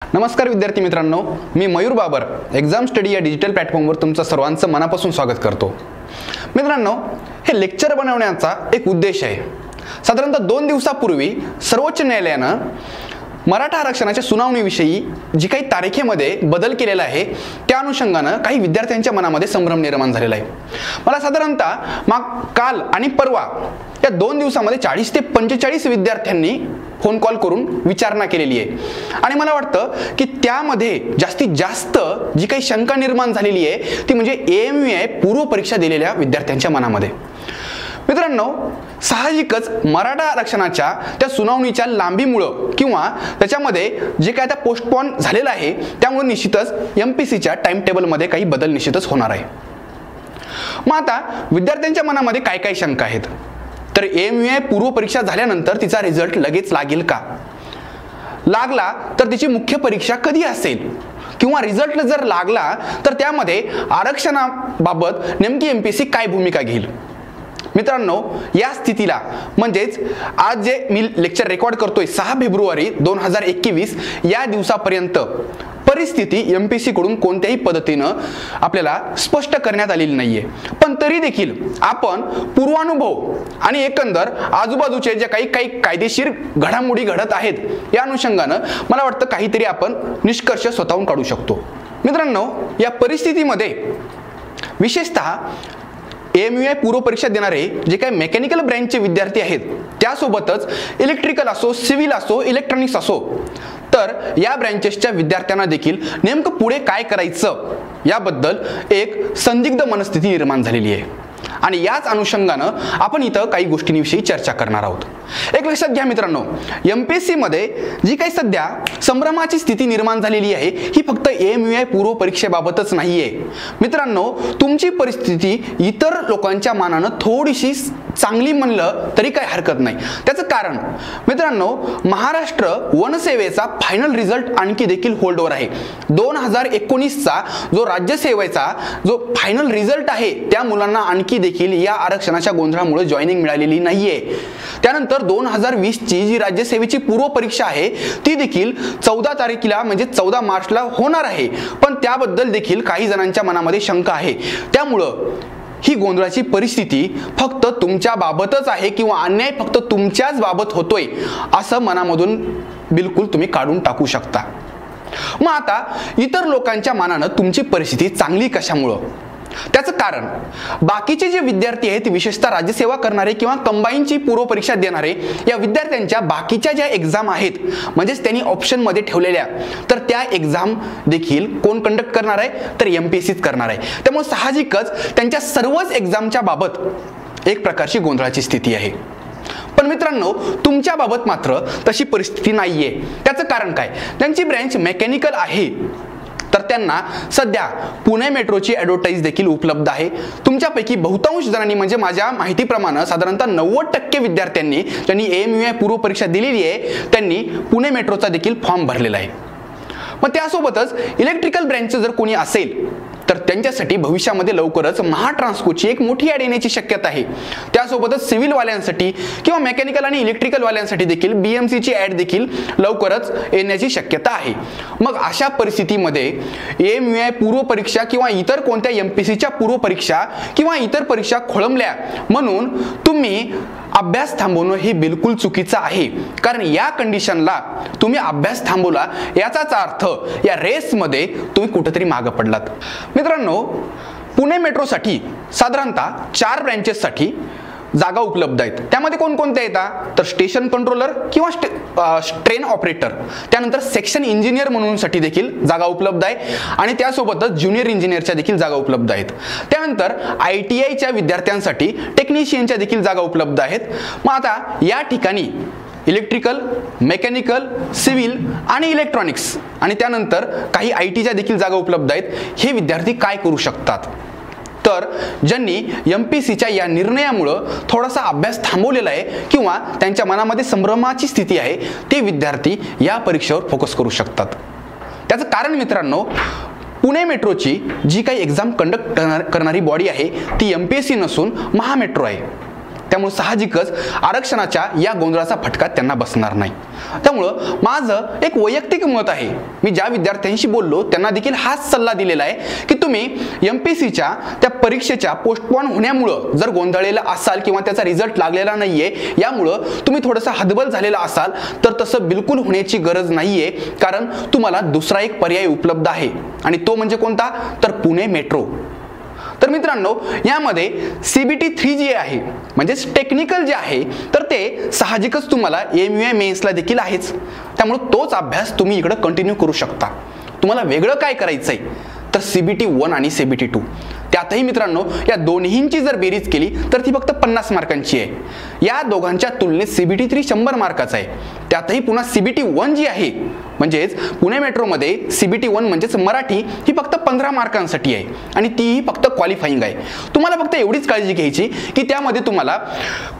नमस्कार विद्यार्थी मित्रांनो, मी मयूर बाबर एक्झाम स्टडी या डिजिटल प्लॅटफॉर्मवर तुमचं सर्वांचं मनापासून स्वागत करतो। मित्रांनो, हे लेक्चर बनवण्याचा एक उद्देश आहे। साधारणतः 2 दिवसापूर्वी सर्वोच्च न्यायालयाने मराठा आरक्षणाच्या सुनावणीविषयी जी काही तारखेमध्ये बदल केलेला आहे त्या अनुषंगाने काही विद्यार्थ्यांच्या मनामध्ये संभ्रम निर्माण झालेला आहे। मला साधारणतः काल आणि परवा या 2 दिवसामध्ये 40 ते 45 विद्यार्थ्यांनी फोन कॉल करून विचारणा केलेली आहे आणि मला वाटतं की त्यामध्ये जास्तीत जास्त जी काही शंका निर्माण झालेली आहे ती म्हणजे AMVI पूर्व परीक्षा दिलेल्या विद्यार्थ्यांच्या मनामध्ये। मित्रांनो, साहजिकच मराठा आरक्षणाच्या त्या सुनावणीच्या लांबीमुळे किंवा त्याच्यामध्ये जे काय आता पोस्टपोन झालेलं आहे त्यामुळे निश्चितच MPSCच्या टाइम टेबलमध्ये काही बदल निश्चितच होणार आहे। मग आता विद्यार्थ्यांच्या मनामध्ये काय काय शंका आहेत, तर AMVI पूर्व परीक्षा झाल्यानंतर तिचा रिझल्ट लगेच लागेल का, लागला तर तिची मुख्य परीक्षा कधी असेल, किंवा रिझल्ट जर लागला तर त्यामध्ये आरक्षणाबाबत नेमकी MPSC काय भूमिका घेईल। मित्रांनो, या स्थितीला म्हणजेच आज जे मी लेक्चर रेकॉर्ड करतोय 6 फेब्रुवारी 2021 या दिवसापर्यंत परिस्थिती MPSC कडून कोणत्याही पद्धतीने आपल्याला स्पष्ट करण्यात आलेली नाहीये, पण तरी देखील आपण पूर्वानुभव आणि एकंदर आजूबाजूचे जे काही कायदेशीर घडामोडी घडत आहेत या अनुषंगाने मला वाटतं काहीतरी आपण निष्कर्ष स्वतःहून काढू शकतो। मित्रांनो, या परिस्थितीमध्ये विशेषतः AMVI पूर्व परीक्षा देणारे जे काही मेकॅनिकल ब्रँचचे विद्यार्थी आहेत त्यासोबतच इलेक्ट्रिकल असो, सिव्हिल असो, इलेक्ट्रॉनिक्स असो, तर या ब्रँचेसच्या विद्यार्थ्यांना देखील नेमकं पुढे काय करायचं याबद्दल एक संदिग्ध मनस्थिती निर्माण झालेली आहे आणि याच अनुषंगाने आपण इथं काही गोष्टींविषयी चर्चा करणार आहोत। एक लक्षात घ्या मित्रांनो, MPSC मध्ये जी काही सध्या संभ्रमाची स्थिती निर्माण झालेली आहे ही फक्त AMVI पूर्व परीक्षेबाबतच नाहीये। मित्रांनो, तुमची परिस्थिती इतर लोकांच्या मानाने थोडीशी चांगली म्हणलं तरी काही हरकत नाही। त्याचं कारण मित्रांनो, महाराष्ट्र वनसेवेचा फायनल रिझल्ट आणखी देखील होल्डवर आहे। 2019चा जो राज्यसेवेचा जो फायनल रिझल्ट आहे त्या मुलांना आणखी देखील या आरक्षणाच्या गोंधळामुळे जॉईनिंग मिळालेली नाहीये। त्यानंतर 2020 ची जी राज्यसेवेची पूर्व परीक्षा आहे ती देखील 14 तारखेला म्हणजे 14 मार्चला होणार आहे, पण त्याबद्दल देखील काही जणांच्या मनामध्ये शंका आहे। त्यामुळं ही गोंधळाची परिस्थिती फक्त तुमच्या बाबतच आहे किंवा अन्याय फक्त तुमच्याच बाबत होतोय असं मनामधून बिलकुल तुम्ही काढून टाकू शकता। मग आता इतर लोकांच्या मनाने तुमची परिस्थिती चांगली कशामुळं, त्याचं कारण बाकीचे जे विद्यार्थी आहेत विशेषतः राज्यसेवा करणारे किंवा कंबाईनची पूर्व परीक्षा देणारे या विद्यार्थ्यांच्या बाकीच्या ज्या एक्झाम आहेत म्हणजेच त्यांनी ऑप्शन मध्ये ठेवलेल्या, तर त्या एक्झाम देखील कोण कंडक्ट करणार आहे, तर MPSCच करणार आहे। त्यामुळे साहजिकच त्यांच्या सर्वच एक्झामच्या बाबत एक प्रकारची गोंधळाची स्थिती आहे। पण मित्रांनो, तुमच्या बाबत मात्र तशी परिस्थिती नाहीये। त्याचं कारण काय, त्यांची ब्रँच मेकॅनिकल आहे तर त्यांना सध्या पुणे मेट्रोची ॲडव्हर्टाइज देखील उपलब्ध आहे। तुमच्यापैकी बहुतांश जणांनी म्हणजे माझ्या माहितीप्रमाणे साधारणतः 90% विद्यार्थ्यांनी ज्यांनी AMVI पूर्व परीक्षा दिलेली आहे त्यांनी पुणे मेट्रोचा देखील फॉर्म भरलेला आहे। मग त्यासोबतच इलेक्ट्रिकल ब्रँचचं जर कोणी असेल तर त्यांच्यासाठी भविष्यामध्ये लवकरच महाट्रान्सकोची एक मोठी ॲड येण्याची शक्यता आहे। त्यासोबतच सिव्हिल वाल्यांसाठी किंवा मेकॅनिकल आणि इलेक्ट्रिकल वाल्यांसाठी देखील BMCची ॲड देखील लवकरच येण्याची शक्यता आहे। मग अशा परिस्थितीमध्ये AMVI पूर्व परीक्षा किंवा इतर कोणत्या MPSCच्या पूर्व परीक्षा किंवा इतर परीक्षा खोळंबल्या म्हणून तुम्ही अभ्यास थांबवणं हे बिलकुल चुकीचं आहे, कारण या कंडिशनला तुम्ही अभ्यास थांबवला याचाच अर्थ या रेसमध्ये तुम्ही कुठेतरी मागे पडलात। मित्रांनो, पुणे मेट्रोसाठी साधारणतः 4 ब्रँचेससाठी जागा उपलब्ध आहेत। त्यामध्ये कोणकोणत्या येतात, तर स्टेशन कंट्रोलर किंवा ट्रेन ऑपरेटर, त्यानंतर सेक्शन इंजिनियर म्हणून साठी देखील जागा उपलब्ध आहे आणि त्यासोबतच ज्युनियर इंजिनियरच्या देखील जागा उपलब्ध आहेत। त्यानंतर ITIच्या विद्यार्थ्यांसाठी टेक्निशियनच्या देखील जागा उपलब्ध आहेत। मग आता या ठिकाणी इलेक्ट्रिकल, मेकॅनिकल, सिव्हिल आणि इलेक्ट्रॉनिक्स आणि त्यानंतर काही ITच्या देखील जागा उपलब्ध आहेत। हे विद्यार्थी काय करू शकतात, तर ज्यांनी MPSCच्या या निर्णयामुळे थोडासा अभ्यास थांबवलेला आहे किंवा त्यांच्या मनामध्ये संभ्रमाची स्थिती आहे ते विद्यार्थी या परीक्षेवर फोकस करू शकतात। त्याचं कारण मित्रांनो, पुणे मेट्रोची जी काही एक्झाम कंडक्ट करणारी बॉडी आहे ती MPSC नसून महामेट्रो आहे। त्यामुळे साहजिकच आरक्षणाच्या या गोंधळाचा फटका त्यांना बसणार नाही. त्यामुळं माझं एक वैयक्तिक मत आहे, मी ज्या विद्यार्थ्यांशी बोललो त्यांना देखील हाच सल्ला दिलेला आहे की तुम्ही MPSCच्या त्या परीक्षेच्या पोस्टपोन होण्यामुळं जर गोंधळलेला असाल किंवा त्याचा रिझल्ट लागलेला नाहीये यामुळं तुम्ही थोडंसं हतबल झालेला असाल तर तसं बिलकुल होण्याची गरज नाहीये, कारण तुम्हाला दुसरा एक पर्याय उपलब्ध आहे आणि तो म्हणजे कोणता, तर पुणे मेट्रो. तर मित्रांनो, यामध्ये CBT 3 जे आहे म्हणजेच टेक्निकल जे आहे तर ते साहजिकच तुम्हाला MUI मेन्सला देखील आहेच. त्यामुळे तोच अभ्यास तुम्ही इकडे कंटिन्यू करू शकता. तुम्हाला वेगळं काय करायचंय तर CBT 1 आणि CBT 2. त्यातही मित्रांनो या दोन्हींची जर बेरीज केली तर ती फक्त 50 मार्कांची आहे. या दोघांच्या तुलनेत CBT 3 100 मार्काचा आहे. त्यातही पुन्हा CBT 1 जी आहे म्हणजेच पुणे मेट्रोमध्ये CBT 1 म्हणजेच मराठी ही फक्त 15 मार्कांसाठी आहे आणि तीही फक्त क्वालिफाईंग आहे. तुम्हाला फक्त एवढीच काळजी घ्यायची की त्यामध्ये तुम्हाला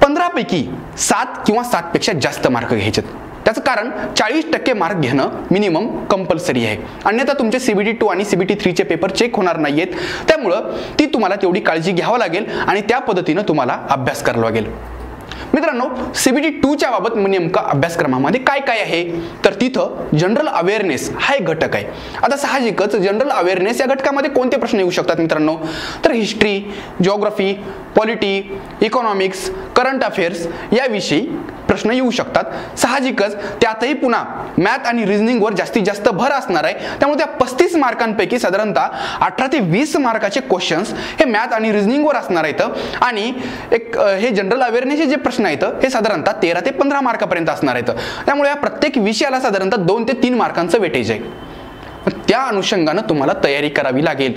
15 पैकी 7 किंवा 7 पेक्षा जास्त मार्क घ्यायचे. त्याचं कारण 40% मार्क घेणं मिनिमम कंपल्सरी आहे, अन्यथा तुमचे CBT 2 आणि CBT 3 चे पेपर चेक होणार नाहीयेत. त्यामुळं ती तुम्हाला तेवढी काळजी घ्यावं लागेल आणि त्या पद्धतीनं तुम्हाला अभ्यास करावा लागेल. मित्रांनो, CBT 2च्या बाबत नेमका अभ्यासक्रमामध्ये काय काय आहे तर तिथं जनरल अवेअरनेस हा एक घटक आहे. आता साहजिकच जनरल अवेअरनेस या घटकामध्ये कोणते प्रश्न येऊ शकतात मित्रांनो, तर history, geography, polity, economics, current affairs याविषयी प्रश्न येऊ शकतात. साहजिकच त्यातही पुन्हा मॅथ आणि रिझनिंगवर जास्तीत जास्त भर असणार आहे. त्यामुळे त्या 35 मार्कांपैकी साधारणतः 18 ते 20 मार्काचे क्वेश्चन्स हे मॅथ आणि रिझनिंगवर असणार आहेत आणि हे जनरल अवेअरनेसचे जे प्रश्न आहेत हे साधारणतः 13 ते 15 मार्कापर्यंत असणार आहेत. त्यामुळे या प्रत्येक विषयाला साधारणतः 2 ते 3 मार्कांचं वेटेज आहे. त्या अनुषंगाने तुम्हाला तयारी करावी लागेल.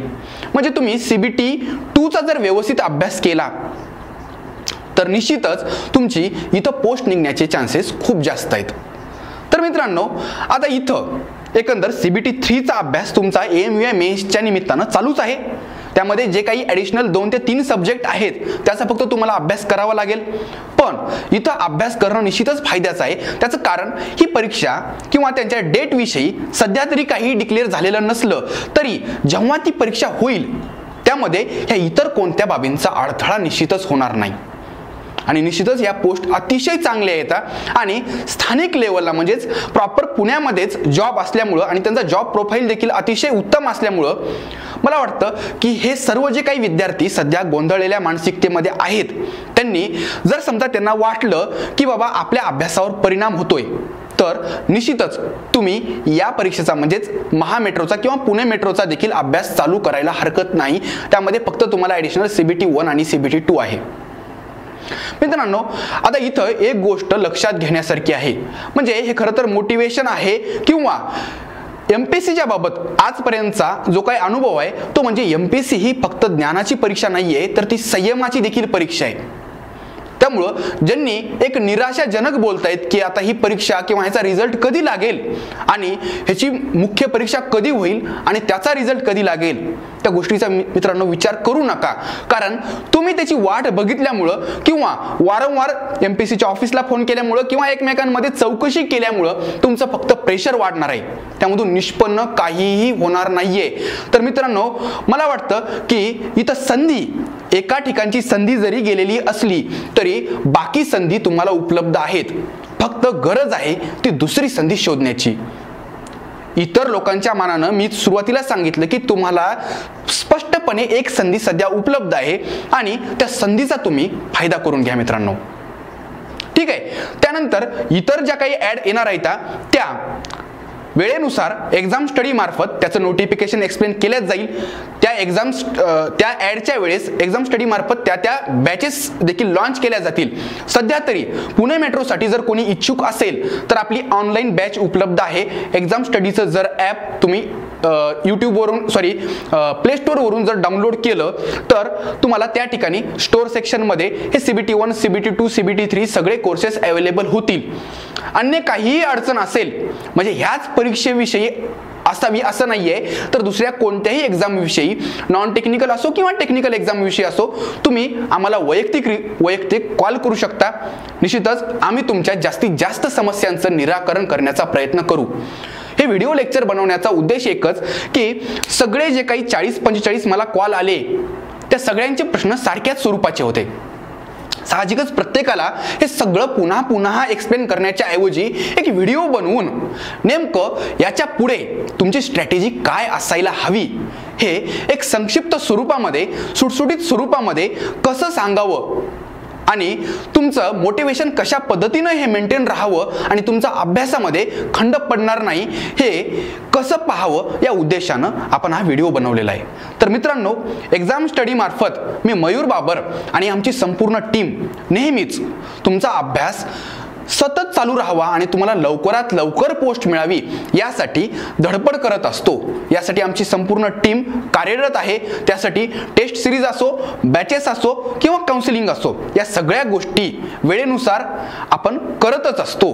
म्हणजे तुम्ही CBT 2चा जर व्यवस्थित अभ्यास केला तर निश्चितच तुमची इथं पोस्ट निघण्याचे चान्सेस खूप जास्त आहेत. तर मित्रांनो, आता इथं एकंदर CBT 3चा अभ्यास तुमचा MUI मेन्सच्या निमित्तानं चालूच आहे. त्यामध्ये जे काही ॲडिशनल 2 ते 3 सब्जेक्ट आहेत त्याचा फक्त तुम्हाला अभ्यास करावा लागेल. पण इथं अभ्यास करणं निश्चितच फायद्याचं आहे. त्याचं कारण ही परीक्षा किंवा त्यांच्या डेटविषयी सध्या तरी काही डिक्लेअर झालेलं नसलं तरी जेव्हा ती परीक्षा होईल त्यामध्ये ह्या इतर कोणत्या बाबींचा अडथळा निश्चितच होणार नाही आणि निश्चितच या पोस्ट अतिशय चांगल्या येतात आणि स्थानिक लेवलला म्हणजेच प्रॉपर पुण्यामध्येच जॉब असल्यामुळं आणि त्यांचा जॉब प्रोफाईल देखील अतिशय उत्तम असल्यामुळं मला वाटतं की हे सर्व जे काही विद्यार्थी सध्या गोंधळलेल्या मानसिकतेमध्ये आहेत त्यांनी जर समजा त्यांना वाटलं की बाबा आपल्या अभ्यासावर परिणाम होतोय तर निश्चितच तुम्ही या परीक्षेचा म्हणजेच महामेट्रोचा किंवा पुणे मेट्रोचा देखील अभ्यास चालू करायला हरकत नाही. त्यामध्ये फक्त तुम्हाला ॲडिशनल CBT 1 आणि CBT 2 आहे. मित्रांनो, आता इथं एक गोष्ट लक्षात घेण्यासारखी आहे, म्हणजे हे खरं तर मोटिवेशन आहे किंवा MPSCच्या बाबत आजपर्यंतचा जो काही अनुभव आहे तो म्हणजे MPSC ही फक्त ज्ञानाची परीक्षा नाहीये तर ती संयमाची देखील परीक्षा आहे. त्यामुळं ज्यांनी एक निराशाजनक बोलतायत की आता ही परीक्षा किंवा ह्याचा रिझल्ट कधी लागेल आणि ह्याची मुख्य परीक्षा कधी होईल आणि त्याचा रिझल्ट कधी लागेल, त्या गोष्टीचा मित्रांनो विचार करू नका. कारण तुम्ही त्याची वाट बघितल्यामुळं किंवा वारंवार MPSCच्या ऑफिसला फोन केल्यामुळं किंवा एकमेकांमध्ये चौकशी केल्यामुळं तुमचं फक्त प्रेशर वाढणार आहे. त्यामधून निष्पन्न काहीही होणार नाहीये. तर मित्रांनो, मला वाटतं की इथं संधी, एका ठिकाणची संधी जरी गेलेली असली तरी बाकी संधी तुम्हाला उपलब्ध आहेत. फक्त गरज आहे ती दुसरी संधी शोधण्याची. इतर लोकांच्या मानानं मी सुरुवातीला सांगितलं की तुम्हाला स्पष्टपणे एक संधी सध्या उपलब्ध आहे आणि त्या संधीचा तुम्ही फायदा करून घ्या मित्रांनो. ठीक आहे. त्यानंतर इतर ज्या काही ॲड येणार आहेत त्या वेळेनुसार एक्झाम स्टडी मार्फत त्याचं नोटिफिकेशन एक्सप्लेन केल्याच जाईल. त्या ॲडच्या वेळेस एक्झाम स्टडी मार्फत त्या बॅचेस देखील लॉन्च केल्या जातील. सध्या तरी पुणे मेट्रोसाठी जर कोणी इच्छुक असेल तर आपली ऑनलाईन बॅच उपलब्ध आहे. एक्झाम स्टडीचं जर ॲप तुम्ही यूट्यूबवरून प्ले स्टोअरवरून जर डाउनलोड केलं तर तुम्हाला त्या ठिकाणी स्टोअर सेक्शनमध्ये हे CBT 1, CBT 2, CBT 3 सगळे कोर्सेस अवेलेबल होतील. अन्य काहीही अडचण असेल म्हणजे ह्याच परीक्षेविषयी असावी असं नाहीये तर दुसऱ्या कोणत्याही एक्झाम विषयी, नॉन टेक्निकल असो किंवा टेक्निकल एक्झाम विषयी असो, तुम्ही आम्हाला वैयक्तिक कॉल करू शकता. निश्चितच आम्ही तुमच्या जास्तीत जास्त समस्यांचं निराकरण करण्याचा प्रयत्न करू. हे व्हिडिओ लेक्चर बनवण्याचा उद्देश एकच की सगळे जे काही 40-45 मला कॉल आले त्या सगळ्यांचे प्रश्न सारख्याच स्वरूपाचे होते. साहजिकच प्रत्येकाला हे सगळं पुन्हा पुन्हा एक्सप्लेन करण्याच्या ऐवजी एक व्हिडिओ बनवून नेमकं याच्या पुढे तुमची स्ट्रॅटेजी काय असायला हवी हे एक संक्षिप्त स्वरूपामध्ये, सुटसुटीत स्वरूपामध्ये कसं सांगावं आणि तुमचं मोटिवेशन कशा पद्धतीनं हे मेंटेन राहावं आणि तुमचा अभ्यासामध्ये खंड पडणार नाही हे कसं पाहावं या उद्देशानं आपण हा व्हिडिओ बनवलेला आहे. तर मित्रांनो, एक्झाम स्टडी मार्फत मी मयूर बाबर आणि आमची संपूर्ण टीम नेहमीच तुमचा अभ्यास सतत चालू राहावा आणि तुम्हाला लवकरात लवकर पोस्ट मिळावी यासाठी धडपड करत असतो. यासाठी आमची संपूर्ण टीम कार्यरत आहे. त्यासाठी टेस्ट सिरीज असो, बॅचेस असो किंवा काउन्सिलिंग असो, या सगळ्या गोष्टी वेळेनुसार आपण करतच असतो.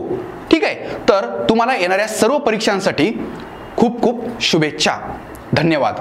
ठीक आहे. तर तुम्हाला येणाऱ्या सर्व परीक्षांसाठी खूप खूप शुभेच्छा. धन्यवाद.